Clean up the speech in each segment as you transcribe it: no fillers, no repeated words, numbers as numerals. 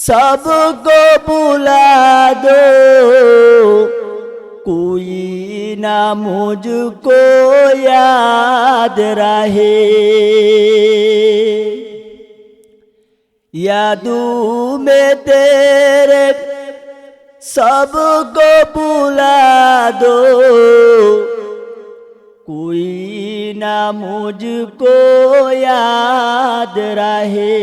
सबको बुला दो, कोई ना मुझको याद रहे। यादों में तेरे सबको बुला दो, कोई ना मुझको याद रहे।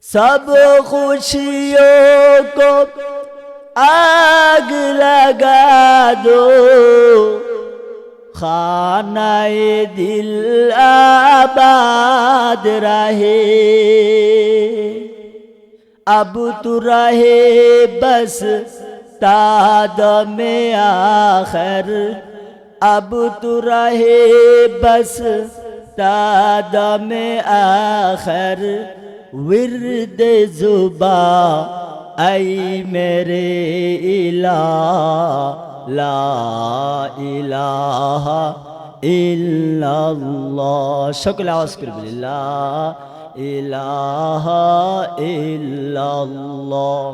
सब खुशियों को आग लगा दो, खानाए दिल आबाद रहे। अब तू रहे बस तादमे आखिर, अब तू रहे बस तादमे आखिर। विर्द जुबा ऐ मेरे इलाह, ला इलाहा इल्लल्लाह। সকলে আওয়াজ করে বলি লা ইলাহা ইল্লাল্লাহ।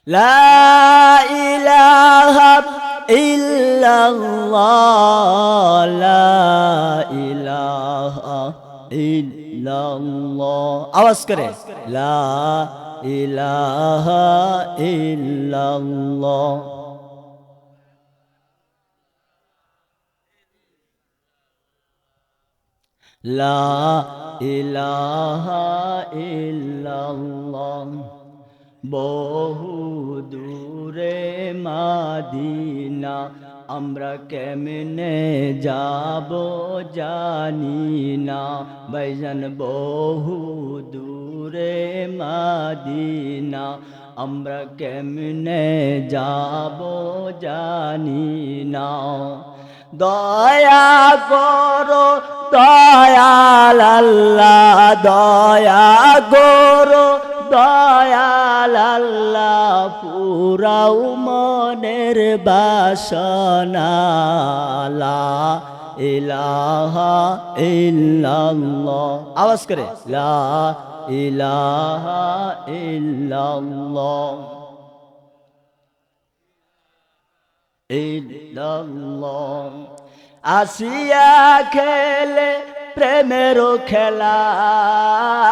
লা ইলাহা ইল্লাল্লাহ, লা ইলাহা ইল্লাল্লাহ। আওয়াজ করে লা ইলাহা ইল্লাল্লাহ। লা ইলাহা ইল্লাল্লাহ। বহু দূরে মাদিনা, আমরা কেমনে যাব জানি না। ভাইজান বহু দূরে মাদিনা, আমরা কেমনে যাব জানি না। দয়া করো দয়াল আল্লাহ, দয়া করো দয়াল আল্লাহ। পুরাও মনের বাসনা, লা ইলাহা ইল্লাল্লাহ। আওয়াজ করে লা ইলাহা ইল্লাল্লাহ ইল্লাল্লাহ। আসিয়া খেলে প্রেমেরও খেলা,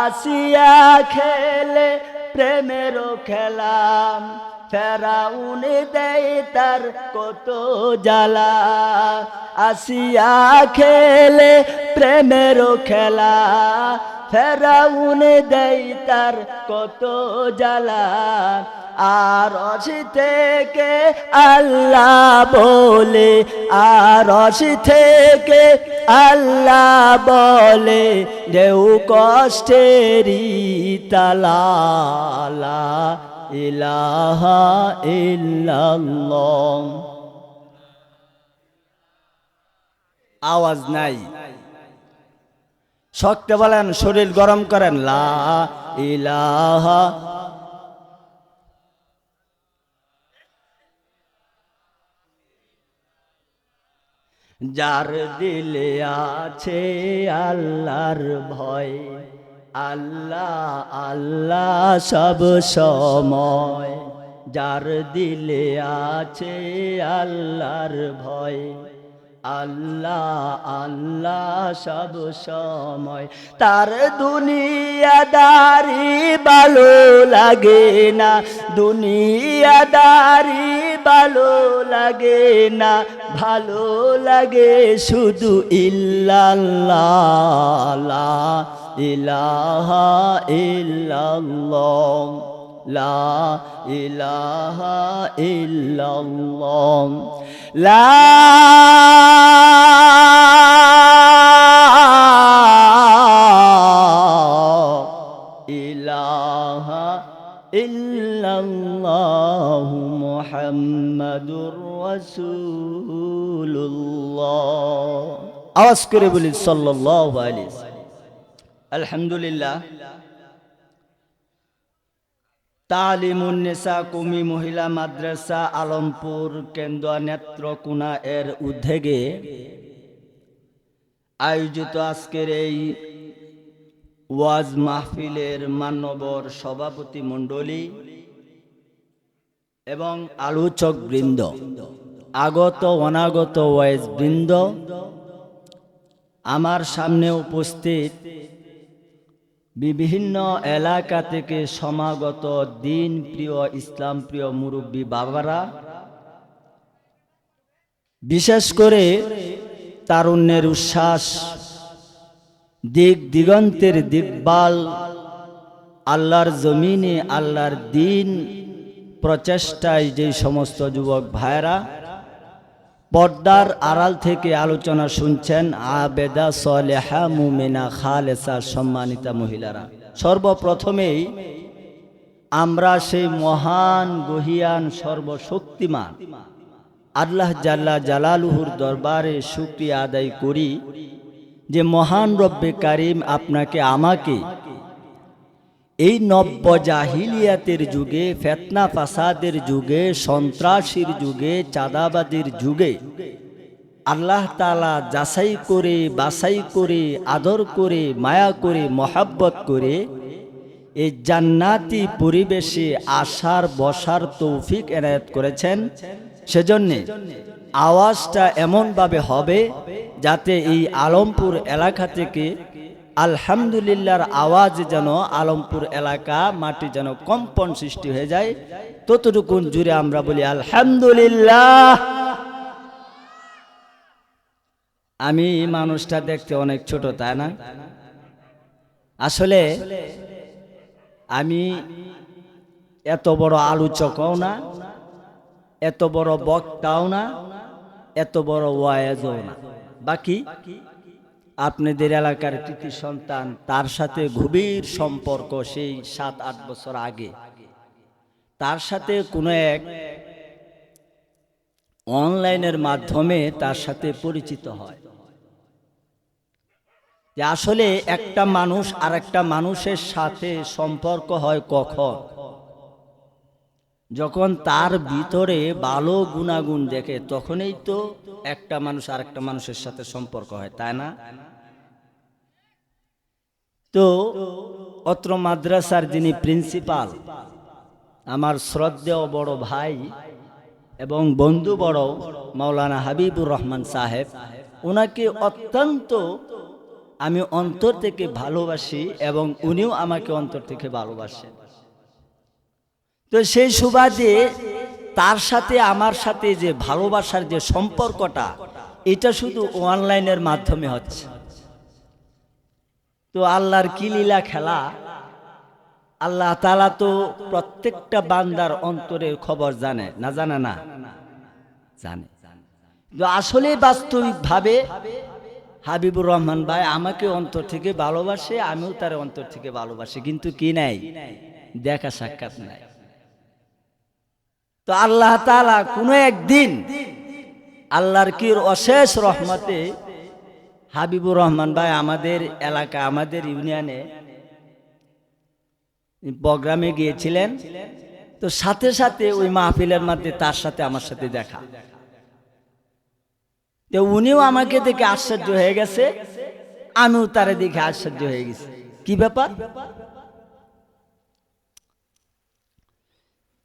আসিয়া খেলে প্রেমেরও খেলা। ফেরাউন দেয় তার কত জ্বালা, আসিয়া খেলে প্রেমেরও খেলা। ফেরাউন দেয় তার কত জ্বালা। আরশ থেকে আল্লাহ বলে, আরশ থেকে আল্লাহ বলে, দেও কষ্টেরি তালা, লা ইলাহা ইল্লাল্লাহ। আওয়াজ নাই, শক্ত বলেন, শরীর গরম করেন। লা ইলাহা। যার দিলে আছে আল্লাহর ভয়, আল্লাহ আল্লাহ সব সময়। যার দিলে আছে আল্লাহর ভয়, আল্লাহ আল্লাহ সব সময়। তার দুনিয়াদারি ভালো লাগে না, দুনিয়াদারি ভালো লাগে না। ভালো লাগে শুধু ইল্লাল্লাহ, লা ইলাহা ইল্লাল্লাহ, লা ইলাহা ইল্লাল্লাহ। লা ইলাহা ইল্লাল্লাহু মুহাম্মাদুর রাসূলুল্লাহ। আওয়াজ করে বলি সাল্লাল্লাহু আলাইহি ওয়াসাল্লাম। আলহামদুলিল্লাহ। তালিমুন্নেসা কমি মহিলা মাদ্রাসা আলমপুর কেন্দ্র নেত্রকোনা এর উদ্যোগে আয়োজিত আজকের এই ওয়াজ মাহফিলের মান্যবর সভাপতি মণ্ডলী এবং আলোচক বৃন্দ, আগত অনাগত ওয়াইজ বৃন্দ, আমার সামনে উপস্থিত বিভিন্ন এলাকা থেকে সমাগত দিন প্রিয় ইসলাম প্রিয় মুরব্বী বাবারা, বিশেষ করে তারুণ্যের উচ্ছ্বাস, দিক দিগন্তের দিকবাল, আল্লাহর জমিনে আল্লাহর দিন প্রচেষ্টায় যে সমস্ত যুবক ভাইরা পর্দার আড়াল থেকে আলোচনা শুনছেন, আবেদা সালেহা মুমিনা খালেসা সম্মানিতা মহিলারা, সর্বপ্রথমেই আমরা সেই মহান গহিয়ান সর্বশক্তিমান আল্লাহ জাল্লা জালালুহুর দরবারে শুকরিয়া আদায় করি যে মহান রব্বে কারিম আপনাকে আমাকে এই নব্য জাহিলিয়াতের যুগে, ফিতনা ফাসাদের যুগে, সন্ত্রাসীর যুগে, চাঁদাবাদের যুগে আল্লাহ তাআলা যাচাই করে, বাছাই করে, আদর করে, মায়া করে, মহাব্বত করে এই জান্নাতি পরিবেশে আসার বসার তৌফিক এনায়েত করেছেন। সেজন্য আওয়াজটা এমনভাবে হবে যাতে এই আলমপুর এলাকা থেকে আলহামদুলিল্লাহর আওয়াজ যেন আলমপুর এলাকা মাটি যেন কম্পন সৃষ্টি হয়ে যায়, ততটুকুন জুড়ে আমরা বলি আলহামদুলিল্লাহ। আমি মানুষটা দেখতে অনেক ছোট, তাই না? আসলে আমি এত বড় আলোচকও না, এত বড় বক্তাও না, এত বড় ওয়াইজও না। বাকি আপনাদের এলাকার কৃতি সন্তান, তার সাথে গভীর সম্পর্ক সেই 7-8 বছর আগে, তার সাথে কোনো এক অনলাইনের মাধ্যমে তার সাথে পরিচিত হয়। যে আসলে একটা মানুষ আর একটা মানুষের সাথে সম্পর্ক হয় কখন? যখন তার ভিতরে ভালো গুণাগুণ দেখে, তখনই তো একটা মানুষ আর একটা মানুষের সাথে সম্পর্ক হয়, তাই না? তো অত্র মাদ্রাসার যিনি প্রিন্সিপাল, আমার শ্রদ্ধেয় বড় ভাই এবং বন্ধু বড় মাওলানা হাবিবুর রহমান সাহেব, ওনাকে অত্যন্ত আমি অন্তর থেকে ভালোবাসি এবং উনিও আমাকে অন্তর থেকে ভালোবাসেন। তো সেই সুবাদে তার সাথে আমার সাথে যে ভালোবাসার যে সম্পর্কটা, এটা শুধু অনলাইনের মাধ্যমে হচ্ছে। তো আল্লাহর কি লীলা খেলা! আল্লাহ তাআলা তো প্রত্যেকটা বান্দার অন্তরের খবর জানে, না জানে না? জানে। তো আসলে বাস্তবিকভাবে হাবিবুর রহমান ভাই আমাকে অন্তর থেকে ভালোবাসে, আমিও তার অন্তর থেকে ভালোবাসি, কিন্তু কি নাই, দেখা সাক্ষাৎ নাই। তো আল্লাহ তাআলা কোনো একদিন আল্লাহর কি অশেষ রহমতে হাবিবুর রহমান ভাই আমাদের এলাকা, আমাদের ইউনিয়নে প্রোগ্রামে গিয়েছিলেন। তো সাথে সাথে ওই মাহফিলের মধ্যে তার সাথে আমার সাথে দেখা। তো উনিও আমাকে দেখে আশ্চর্য হয়ে গেছে, আমিও তারে দেখে আশ্চর্য হয়ে গেছি। কি ব্যাপার?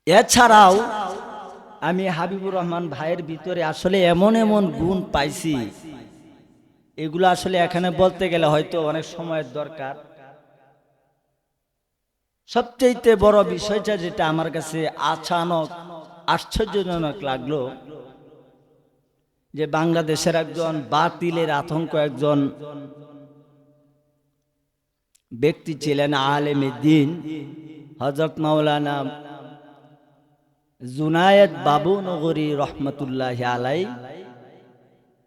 এছাড়াও আমি হাবিবুর রহমান ভাইয়ের ভিতরে আসলে এমন এমন গুণ পাইছি, এগুলো আসলে এখানে বলতে গেলে হয়তো অনেক সময়ের দরকার। সবচেয়ে বড় বিষয়টা যেটা আমার কাছে আচানক আশ্চর্যজনক লাগলো, যে বাংলাদেশের একজন বাতিলের আতঙ্ক একজন ব্যক্তি ছিলেন, আলেমে দ্বীন হযরত মাওলানা জুনায়েদ বাবু নগরী রহমতুল্লাহ আলাইহি,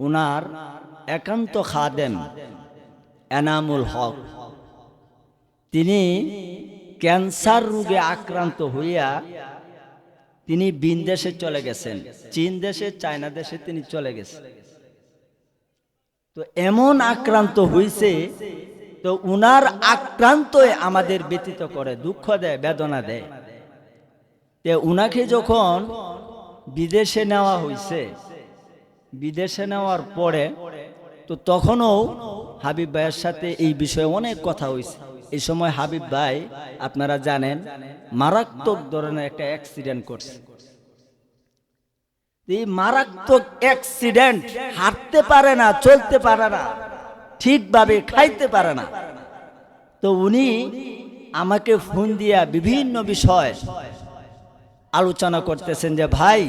উনার একান্ত খাদেম এনামুল হক, তিনি ক্যান্সার রোগে আক্রান্ত হইয়া তিনি বিদেশে চলে গেছেন, চীন দেশে, চায়না দেশে তিনি চলে গেছেন। তো এমন আক্রান্ত হইছে, তো উনার আক্রান্তই আমাদের ব্যতীত করে, দুঃখ দেয়, বেদনা দেয়। তো উনাকে যখন বিদেশে নেওয়া হইছে, বিদেশে নেওয়ার পরে তো তখনও হাবিব ভাইয়ের সাথে এই বিষয়ে অনেক কথা হয়েছে। এই সময় হাবিব ভাই আপনারা জানেন মারাত্মক ধরনের একটা অ্যাক্সিডেন্ট করছে। এই মারাত্মক অ্যাক্সিডেন্ট, হাঁটতে পারে না, চলতে পারে না, ঠিকভাবে খাইতে পারে না। তো উনি আমাকে ফোন দিয়া বিভিন্ন বিষয় আলোচনা করতেছেন যে ভাই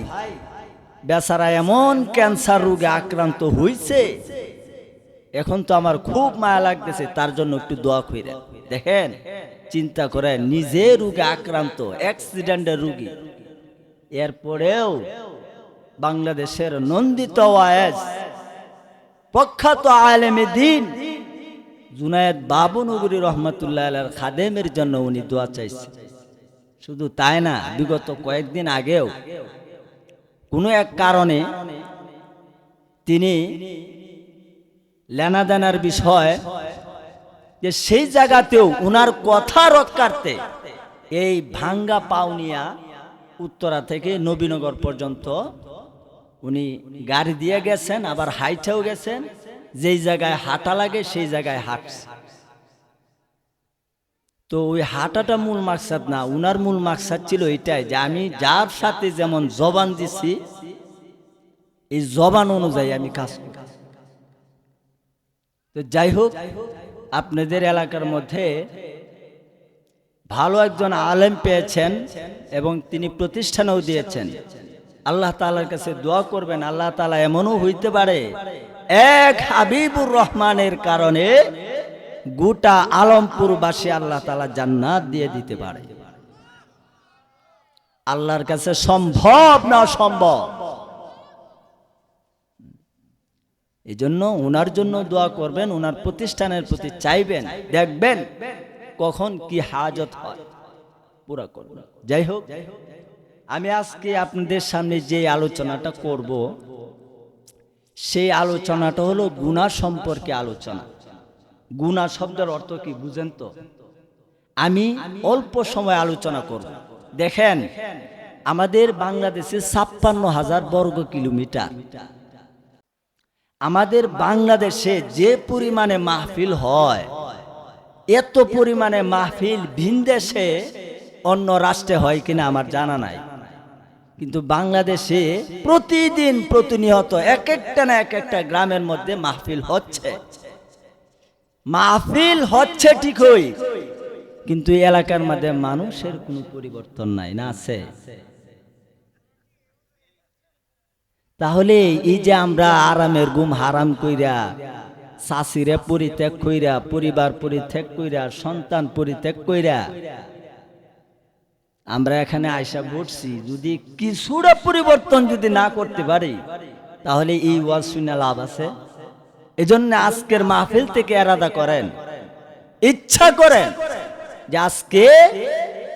বেচারা এমন ক্যান্সার রোগে আক্রান্ত হয়েছে, এখন তো আমার খুব মায়া লাগতেছে, তার জন্য একটু দোয়া কইরা। দেখেন চিন্তা করে, নিজে রোগে আক্রান্ত, অ্যাক্সিডেন্টের রোগী, এরপরেও বাংলাদেশের নন্দিত ওয়াইজ প্রখ্যাত আলেমে দ্বীন জুনায়েদ বাবুনগরী রহমতুল্লাহ আলাইহির খাদেমের জন্য উনি দোয়া চাইছে। শুধু তাই না, বিগত কয়েকদিন আগেও কোনো এক কারণে তিনি লেনাদেনার বিষয় যে সেই জায়গাতেও উনার কথা রক্ষার্থে এই ভাঙ্গা পাউনিয়া উত্তরা থেকে নবীনগর পর্যন্ত উনি গাড়ি দিয়ে গেছেন, আবার হাইটেও গেছেন। যেই জায়গায় হাঁটা লাগে সেই জায়গায় হাঁটছে। তো ওই হাঁটাটা মূল মাকসাদ না, উনার মূল মাকসাদ ছিল এটাই যে আমি যার সাথে যেমন জবান দিছি এই জবান অনুযায়ী আমি কাজ করি। তো যাই হোক, আপনাদের এলাকার মধ্যে ভালো একজন আলেম পেয়েছেন এবং তিনি প্রতিষ্ঠানও দিয়েছেন। আল্লাহ তাআলার কাছে দোয়া করবেন, আল্লাহ তাআলা এমনও হইতে পারে এক হাবিবুর রহমানের কারণে গোটা আলমপুরবাসী আল্লাহ তাআলা জান্নাত দিয়ে দিতে পারে। আল্লাহর কাছে সম্ভব না অসম্ভব। এই জন্য ওনার জন্য দোয়া করবেন, ওনার প্রতিষ্ঠানের প্রতি চাইবেন, দেখবেন কখন কি হাজত হয় পুরা করবেন। যাই হোক, আমি আজকে আপনাদের সামনে যে আলোচনাটা করব সেই আলোচনাটা হলো গুনাহ সম্পর্কে আলোচনা। গুনাহ শব্দের অর্থ কি বুঝেন তো? আমি অল্প সময় আলোচনা করব। দেখেন আমাদের বাংলাদেশে ৫৬,০০০ বর্গ কিলোমিটার। আমাদের বাংলাদেশে যে পরিমাণে মাহফিল হয়, এত পরিমাণে মাহফিল ভিনদেশে অন্য রাষ্ট্রে হয় কিনা আমার জানা নাই, কিন্তু বাংলাদেশে প্রতিদিন প্রতিনিয়ত এক একটা না এক একটা গ্রামের মধ্যে মাহফিল হচ্ছে। মাহফিল হচ্ছে ঠিকই, কিন্তু এলাকার মধ্যে মানুষের কোনো পরিবর্তন নাই, না আছে? তাহলে এই যে আমরা আরামের ঘুম হারাম কইরা, শাশিরে পরিত্যাগ কইরা, পরিবার পরিত্যাগ কইরা, সন্তান পরিত্যাগ কইরা আমরা এখানে আয়সা বসছি, যদি কিছুটা পরিবর্তন যদি না করতে পারি তাহলে এই ওয়াজ শুনে লাভ আছে? এজন্য আজকের মাহফিল থেকে এরাদা করেন, ইচ্ছা করেন যে আজকে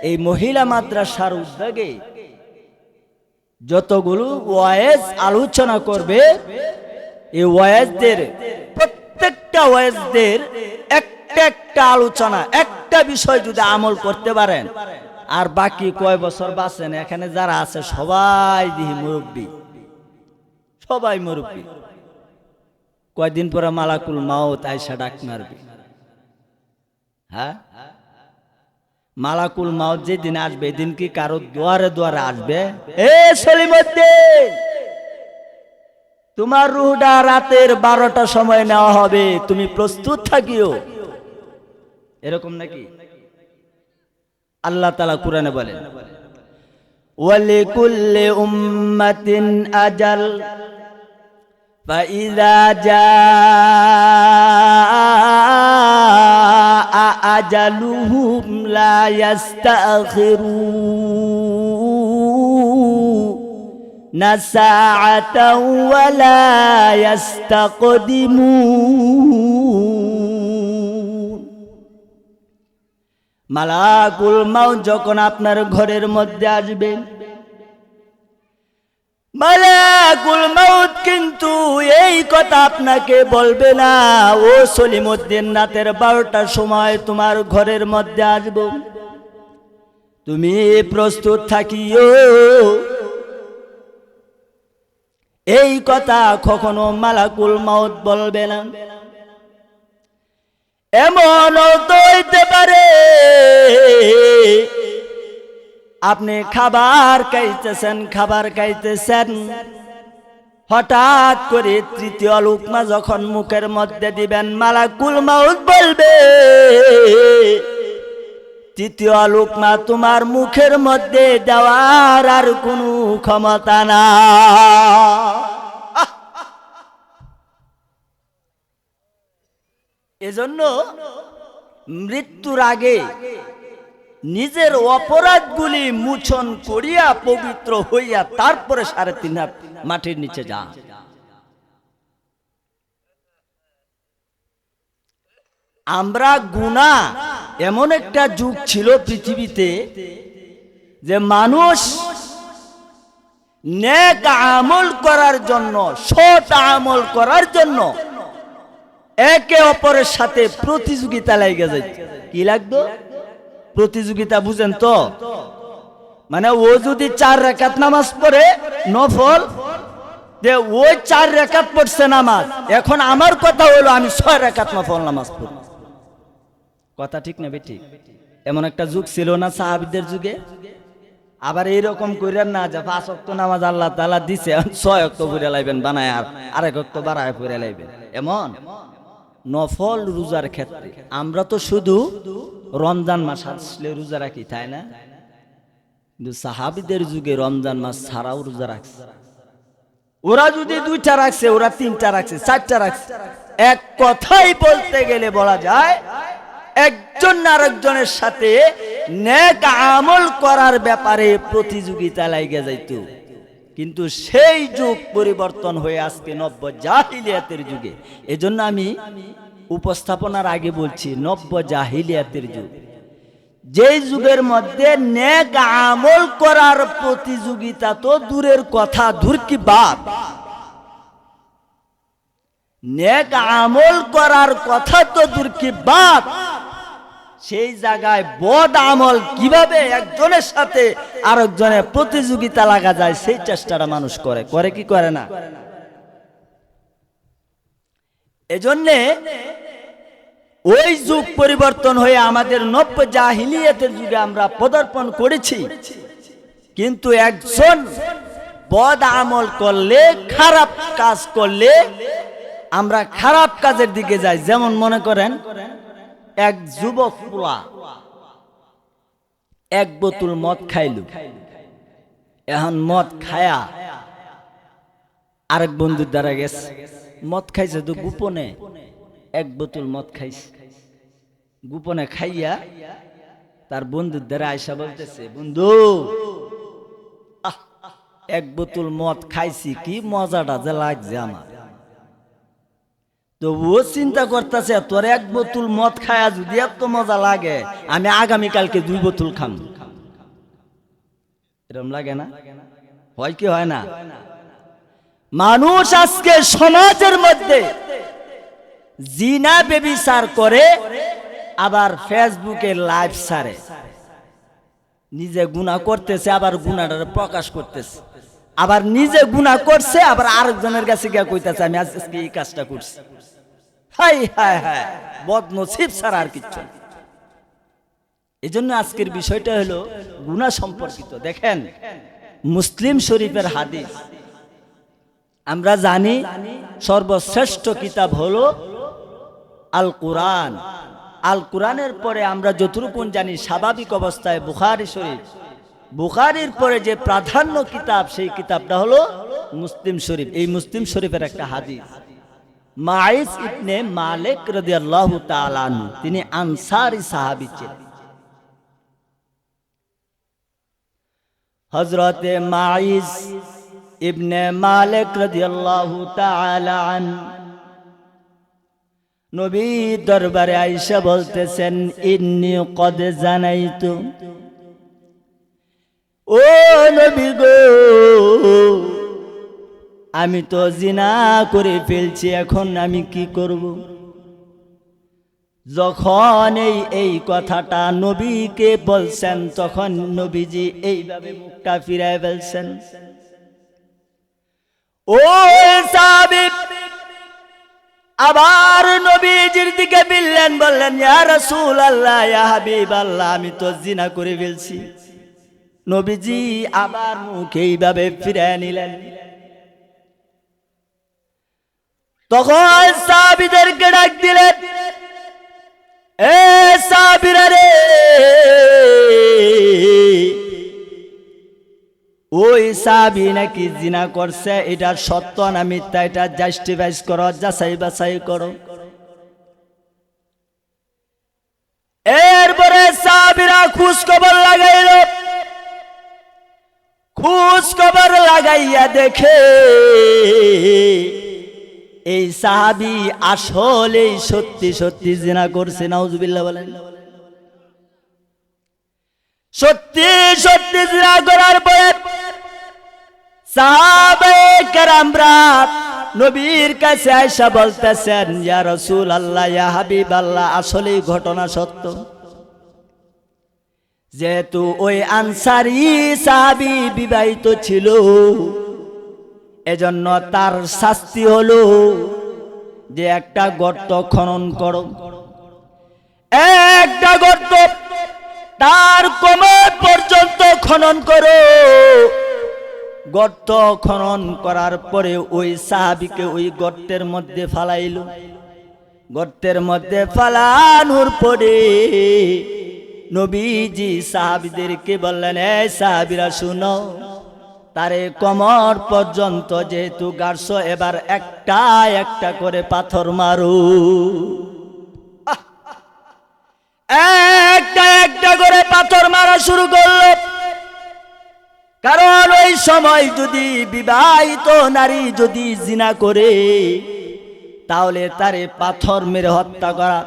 এই মহিলা মাদ্রাসার উদ্যোগে যতগুলো ওয়াজ আলোচনা করবে, এই ওয়াজদের প্রত্যেকটা ওয়াজদের একটা একটা আলোচনা, একটা বিষয় যদি আমল করতে পারেন, আর বাকি কয় বছর বাঁচেন এখানে যারা আছে সবাই দিহি মুরব্বী, সবাই মুরব্বী। কয়দিন পরে মালাকুল মাউত আয়সা ডাক মারবে। হ্যাঁ, মালাকুল মাউত যেদিন আসবে এদিন কি কারো দুয়ারে দুয়ারে আসবে? এ সলিমুদ্দিন, তোমার রুহটা রাতের 12টার সময় নেওয়া হবে, তুমি প্রস্তুত থাকিও, এরকম নাকি? আল্লাহ তাআলা কুরআনে বলেন, ওয়ালিকুল্লি উম্মাতিন আজাল ফাইযা জাআ আজালুহুম লা ইস্তাখিরুনা সাআতাও ওয়া লা ইস্তাকদিমুন। মালাকুল মাউত যখন আপনার ঘরের মধ্যে আসবে, মালাকুল মাউত কিন্তু এই কথা আপনাকে বলবে না, ও সলিমুদ্দিন রাতের 12টার সময় তোমার ঘরের মধ্যে আসব, তুমি প্রস্তুত থাকিও। এই কথা কখনো মালাকুল মাউত বলবে না। এমনও তো হইতে পারে আপনি খাবার খাইতেছেন হঠাৎ করে তৃতীয় লুকমা যখন মুখের মধ্যে দিবেন মালাকুল মাউত বলবে তৃতীয় লুকমা তোমার মুখের মধ্যে দেওয়ার আর কোনো ক্ষমতা না। এজন্য মৃত্যুর আগে নিজের অপরাধগুলি মোচন করিয়া পবিত্র হইয়া তারপরে 3.5 হাত মাটির নিচে যা। আমরা গুনাহ এমন একটা যুগ ছিল পৃথিবীতে যে মানুষ নেক আমল করার জন্য সৎ আমল করার জন্য একে অপরের সাথে প্রতিযোগিতা লেগে যায়। কি লাগতো প্রতিযোগিতা বুঝেন তো? মানে ও যদি 4 রাকাত নামাজ পড়ে নফল, যে ওই 4 রাকাত পড়ছে নামাজ, এখন আমার কথা হলো আমি 6 রাকাত নফল নামাজ পড়ব। কথা ঠিক না বেটি? এমন একটা যুগ ছিল না সাহাবীদের যুগে? আবার এইরকম কইরেন না যে 5 ওয়াক্ত নামাজ আল্লাহ তাআলা দিছে 6 ওয়াক্ত পড়ে লাইবেন বানায় আর আরেক ওয়াক্ত বাড়ায় পড়ে লাইবেন। এমন নফল রোজার ক্ষেত্রে আমরা তো শুধু রমজান মাস আসলে রোজা রাখি, তাই না? কিন্তু সাহাবীদের যুগে রমজান মাস ছাড়াও রোজা রাখছে। ওরা যদি 2টা রাখছে, ওরা 3টা রাখছে, 4টা রাখছে। এক কথাই বলতে গেলে বলা যায় একজন আরেকজনের সাথে নেক আমল করার ব্যাপারে প্রতিযোগিতা লাগে যাইত। কিন্তু সেই যুগ পরিবর্তন হয়ে আজকে নব্য জাহিলিয়াতের যুগে। এজন্য আমি উপস্থাপনার আগে বলছি নব্য জাহিলিয়াতের যুগ, যেই যুগের মধ্যে নেক আমল করার প্রতিযোগিতা তো দূরের কথা, দূর কি বাপ, নেক আমল করার কথা তো দূর কি বাপ, সেই জায়গায় বদ আমল কিভাবে একজনের সাথে আরেকজনের প্রতিযোগিতা লাগা যায় সেই চেষ্টাটা মানুষ করে কি করে না? এজন্যে ওই যুগ পরিবর্তন হয়ে আমাদের নব্য জাহিলিয়াতের যুগে আমরা পদার্পণ করেছি। কিন্তু একজন বদ আমল করলে, খারাপ কাজ করলে আমরা খারাপ কাজের দিকে যাই। যেমন মনে করেন এক যুবক পোলা 1 বোতল মদ খাইল, এখন মদ খায়া আরেক বন্ধুর দ্বারা গেছে, মদ খাইছে তো গোপনে 1 বোতল মদ খাইছে, গোপনে খাইয়া তার বন্ধুর দ্বারা আয়সা বলতেছে, বন্ধু 1 বোতল মদ খাইছি, কি মজাটা যে লাগছে আমার। তো ও চিন্তা করতেছে তোর 1 বোতল মদ খায়া যদি এত মজা লাগে, আমি আগামীকালকে 2 বোতল খাম। এরকম লাগে না? হয় কি হয় না? মানুষ আজকে সমাজের মধ্যে জিনা ব্যভিচার করে, আবার ফেসবুকে লাইভ ছাড়ে, নিজে গুনাহ করতেছে, আবার গুনাহটা প্রকাশ করতেছে, আবার নিজে গুনাহ করছে, আবার আরেকজনের কাছে গিয়ে কইতাছে আমি আজকে এই কাজটা করছি। হাই হাই হাই, বদনসিব ছাড়া আর কিচ্ছু। এজন্য আজকের বিষয়টা হলো গুনাহ সম্পর্কিত। দেখেন মুসলিম শরীফের হাদিস, আমরা জানি সর্বশ্রেষ্ঠ কিতাব হলো আল কোরআন। আল কোরআনের পরে আমরা যতটুকু জানি স্বাভাবিক অবস্থায় বুখারী শরীফ, বুখারীর পরে যে প্রাধান্য কিতাব সেই কিতাবটা হলো মুসলিম শরীফ। এই মুসলিম শরীফের একটা হাদিস, মাইস ইবনে মালিক রাদিয়াল্লাহু তাআলা আনহু, তিনি আনসারী সাহাবী ছিলেন। হযরতে মাইস ইবনে মালিক রাদিয়াল্লাহু তাআলা আনহু নবী দরবারে আয়েশা বলতেছেন, ইন্নী কদ জানাইতু, ও নবী গো আমি তো জিনা করে ফেলছি, এখন আমি কি করব? যখন এই কথাটা নবীকে বলছেন, তখন নবীজি এইভাবে মুখটা ফিরায় ফেলছেন, ও সাহাবী আবার নবীজির দিকে বিললেন, বললেন ইয়া রাসূলুল্লাহ, ইয়া হাবিবাল্লাহ, আমি তো জিনা করে ফেলছি। নবীজি আবার মুখ এইভাবে ফিরে নিলেন। তখন সাহাবীদেরকে ডাক দিলেন, এ সাহাবীরা রে, ওই সাহাবী নাকি জিনা করছে, এটা সত্য না মিথ্যা, এটা জাস্টিফাই করো, যাচাই বাছাই করো। এরপরে সাহাবীরা খোঁজ খবর লাগাইল। খোঁজ খবর লাগাইয়া দেখে এই সাহাবী আসলে সত্যি সত্যি জিনা করছে। নাউজুবিল্লাহ বলেন। সত্যি সত্যি জিনা করার পরে সাহাবায়ে কেরামরা নবীর কাছে আয়েশা বলতেছেন, ইয়া রাসূলুল্লাহ, ইয়া হাবিবাল্লাহ, আসলে ঘটনা সত্য। যেহেতু ওই আনসারী সাহাবী বিবাহিত ছিল, এজন্য তার শাস্তি হলো যে একটা গর্ত খনন করো, একটা গর্ত তার কোমর পর্যন্ত খনন করো। গর্ত খনন করার পরে ওই সাহাবীকে ওই গর্তের মধ্যে ফালাইল। গর্তের মধ্যে ফালানোর পরে নবীজি সাহাবীদেরকে বললেন, এই সাহাবীরা শুনো, তারে কোমর পর্যন্ত যেহেতু গাড়ছো, এবার একটা একটা করে পাথর মারো। একটা একটা করে পাথর মারা শুরু করলো। কারণ ওই সময় যদি বিবাহিত নারী যদি জিনা করে, তাহলে তারে পাথর মেরে হত্যা করা।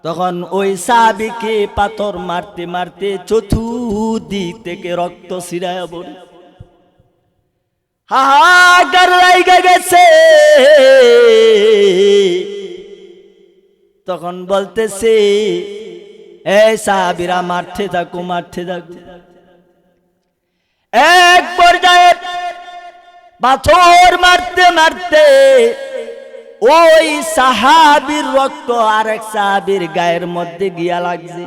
তখন ওই সাহাবীকে পাথর মারতে মারতে চতুর্দিক থেকে রক্ত ছিটায়া পড়ে হাহাকার লাইগা গেছে। তখন বলতেছে, এই সাহাবীরা মারতে থাকো, মারতে থাকো। এক পর্যায়ে পাথর মারতে মারতে ওই সাহাবীর রক্ত আরেক সাহাবীর গায়ের মধ্যে গিয়া লাগছে।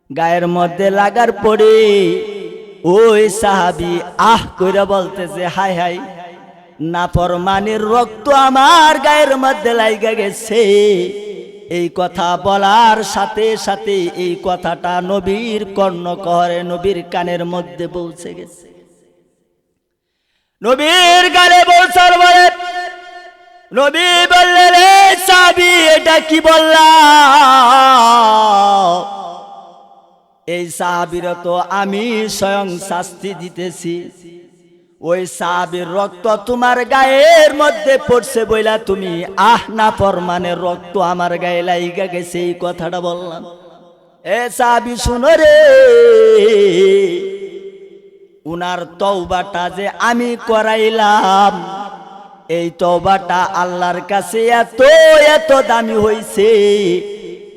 গায়ের মধ্যে লাগার পরে ওই সাহাবী আহ কইরা বলতেছে, হায় হায়, নাফরমানের রক্ত আমার গায়ের মধ্যে লাগা গেছে। এই কথা বলার সাথে সাথে এই কথাটা নবীর কর্ণকহরে, নবীর কানের মধ্যে পৌঁছে গেছে। নবীর গালে পৌঁছার পরে নবী বললেন, এই সাহাবী, এটা কি বললা? এই সাহাবীর তো আমি স্বয়ং শাস্তি দিতেছি। ওই সাহাবীর রক্ত তোমার গায়ের মধ্যে পড়ছে বইলা তুমি আহ নাফরমানের রক্ত আমার গায়ে লাইগা গেছে, এই কথাটা বললাম। এ সাহাবী শুনো রে, উনার তওবাটা যে আমি করাইলাম, এই তওবাটা আল্লাহর কাছে এত এত দামি হইছে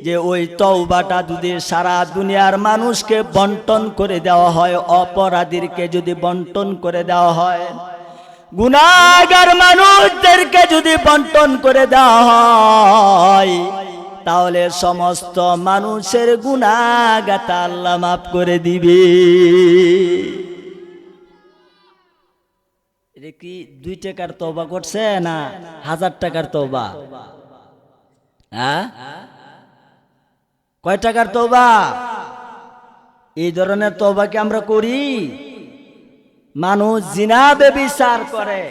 যে ওই তওবাটা যদি সারা দুনিয়ার মানুষকে বন্টন করে দেওয়া হয়, অপরাধীকে যদি বন্টন করে দেওয়া হয়, গুনাহগার মানুষদেরকে যদি বন্টন করে দেওয়া হয়, তাহলে সমস্ত মানুষের গুনাহগাতা আল্লাহ মাফ করে দিবে। এটা কি 2 টাকার তওবা করছে না 1000 টাকার তওবা? হ্যাঁ, কয় টাকার তওবা? এই ধরনের তওবা কি আমরা করি? মানুষ জিনা ব্যভিচার করে,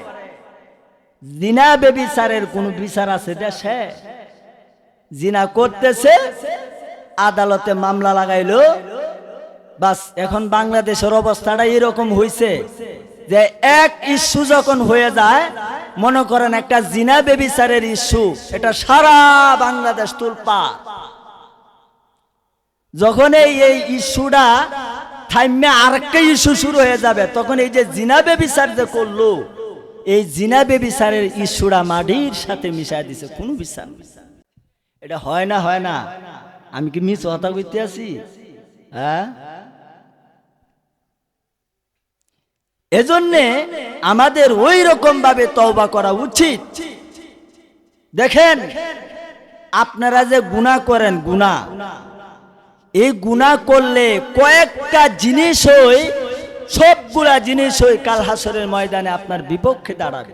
জিনা ব্যভিচারের কোন বিচার আছে দেশে? জিনা করতেছে, আদালতে মামলা লাগাইলো, বাস। এখন বাংলাদেশের অবস্থাটা এরকম হইছে যে এক ইস্যু যখন হয়ে যায়, মনে করেন একটা জিনা ব্যভিচারের ইস্যু, এটা সারা বাংলাদেশ তুলপা। যখন এই ইস্যুটা থাইমে আরেকটা ইস্যু শুরু হয়ে যাবে, তখন এই যে জিনা ব্যভিচার যে করলো, এই জিনা ব্যভিচারের ইস্যুটা মাটির সাথে মিশাই দিছে। কোন বিচার? এটা হয় না, হয় না? আমি কি মিস কথা কইতে আছি? হ্যাঁ, এজন্যে আমাদের ওই রকম ভাবে তওবা করা উচিত। যে আমরা যেন এই জিনা ব্যভিচার থেকে বেঁচে থাকি। আর এই জিনা ব্যভিচারের ইস্যুটা যদি মাটির সাথে মিশাই দেয়, তাহলে আমাদের ওই রকম ভাবে তওবা করা উচিত দেখেন আপনারা যে গুনাহ করেন, গুনাহ, এই গুনাহ করলে কয়েকটা জিনিস হয়, সবগুলা জিনিস হয় কাল হাসরের ময়দানে আপনার বিপক্ষে দাঁড়াবে।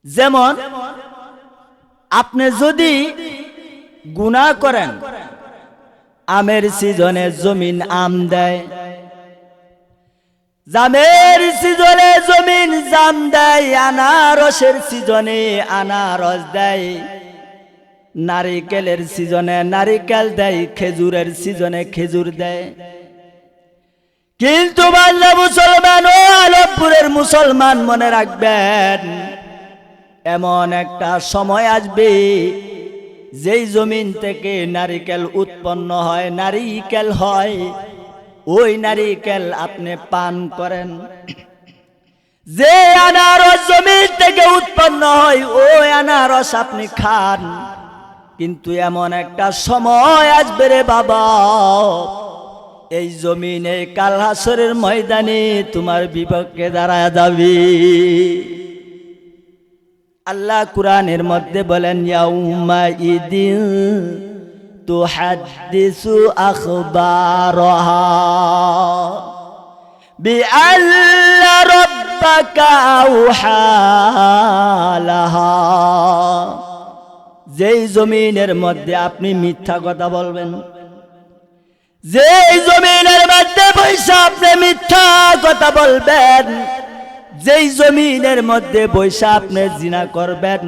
যেমন আপনি যদি গুনাহ করেন, আমের সিজনে জমিন আম দেয়, জামের সিজনে জমিন জাম দেয়, আনারসের সিজনে আনারস দেয়, নারিকেলের সিজনে নারিকেল দেয়, খেজুরের সিজনে খেজুর দেয়। কিন্তু বাংলা মুসলমান ও আলমপুরের মুসলমান মনে রাখবেন, এমন একটা সময় আসবে যেই জমিন থেকে নারিকেল উৎপন্ন হয়, নারিকেল হয়, ওই নারিকেল আপনি পান করেন। যে আনারস জমিন থেকে উৎপন্ন হয়, ওই আনারস আপনি খান। কিন্তু এমন একটা সময় আসবে রে বাবা, এই জমিনে কাল হাসরের ময়দানে তোমার বিপক্ষে দাঁড়ায় যাবে। আল্লাহ কুরআনের মধ্যে বলেন, ইয়াউমা ইদিন তুহাদ্দিসু আখবারহা বিআন্না রাব্বাকা আওহালাহা। যেই জমিনের মধ্যে আপনি মিথ্যা কথা বলবেন, যেই জমিনের মধ্যে বৈশা আপনি মিথ্যা কথা বলবেন, যেই জমিনের মধ্যে বৈশা আপনি জিনা করবেন,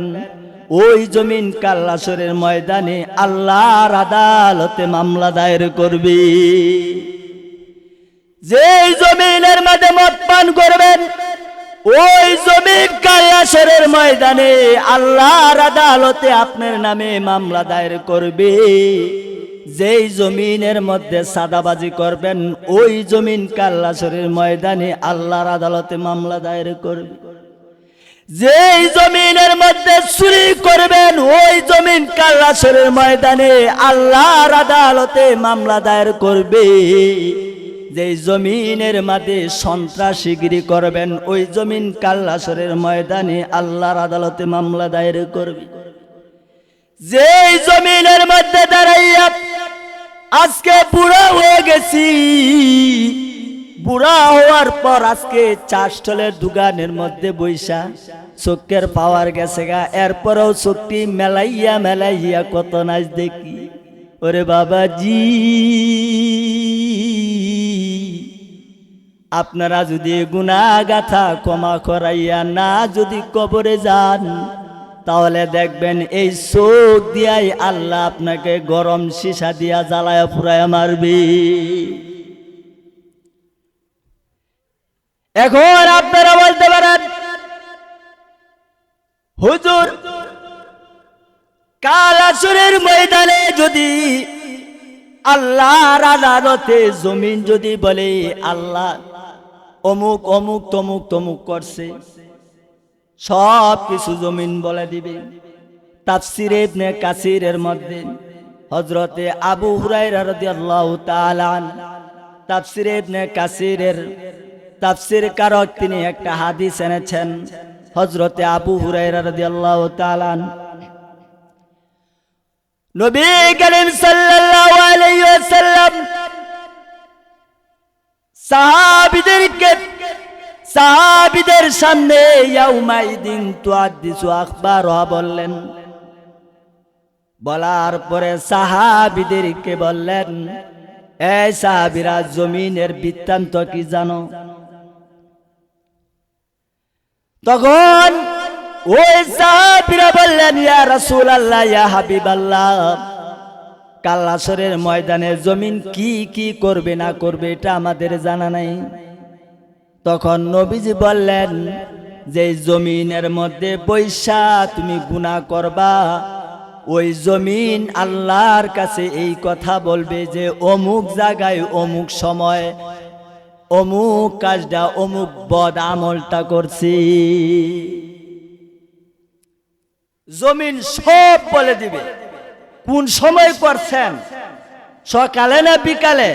ওই জমিন কাল হাসরের ময়দানে আল্লাহর আদালতে মামলা দায়ের করবে। যেই জমিনের মধ্যে মদ পান করবেন, ওই জমিন কাল হাসরের ময়দানে আল্লাহর আদালতে আপনার নামে মামলা দায়ের করবে। যেই জমিনের মধ্যে সাদাবাজি করবেন, ওই জমিন কাল হাসরের ময়দানে আল্লাহর আদালতে মামলা দায়ের করবে। যেই জমিনের মধ্যে চুরি করবেন, ওই জমিন কাল হাসরের ময়দানে আল্লাহর আদালতে মামলা দায়ের করবে। যেই জমিনের মধ্যে সন্ত্রাসীগিরি করবেন, ওই জমিন কাল হাসরের ময়দানে আল্লাহর আদালতে মামলা দায়ের করবে। যেই জমিনের মধ্যে দাঁড়াইয়া আজকে বুড়া হয়ে গেছি, বুড়া হওয়ার পর আজকে চাষটলের দোকানের মধ্যে বৈশা চোখের পাওয়ার গেছে গা, এরপরেও চোখটি মেলাইয়া মেলাইয়া কত নাচ দেখি। ওরে বাবাজি, আপনারা যদি গুনাহ গাথা ক্ষমা করাইয়া না যদি কবরে যান, তাহলে দেখবেন এই চোখ দিয়াই আল্লাহ আপনাকে গরম সীসা দিয়া জ্বালায়া পুরায়া মারবে। এখন আপনারা বলতে পারেন, হুজুর কাল হাসরের ময়দানে যদি আল্লাহর আদালতে জমিন যদি বলে আল্লাহ অমুক অমুক তমুক তমুক করছে, সব কিছু জমিন বলে দিবে। তাফসিরে ইবনে কাসিরের মধ্যে হযরতে আবু হুরায়রা রাদিয়াল্লাহু তাআলা তাফসিরে ইবনে কাসিরের তাফসির কারক তিনি একটা হাদিস এনেছেন। হযরতে আবু হুরায়রা রাদিয়াল্লাহু তাআলা নবী করিম সাল্লাল্লাহু আলাইহি ওয়াসাল্লাম সাহাবীদের সামনে ইয়াউমাইদিন তুহাদ্দিসু আখবারহা বললেন। বলার পরে সাহাবীদেরকে বললেন, এই সাহাবীরা জমিনের বৃত্তান্ত কি জানো? তখন ওই সাহাবীরা বললেন, ইয়া রাসূলুল্লাহ, ইয়া হাবিবাল্লাহ, কাল হাসরের ময়দানে জমিন কি কি করবে না করবে এটা আমাদের জানা নাই। তখন নবীজি বললেন, যে জমিনের মধ্যে বৈশা তুমি গুনাহ করবা, ওই জমিন আল্লাহর কাছে এই কথা বলবে যে অমুক জায়গায় অমুক সময় অমুক কাজটা অমুক বদ আমলটা করছি। জমিন সব বলে দিবে কোন সময় করছেন, সকালে না বিকালে।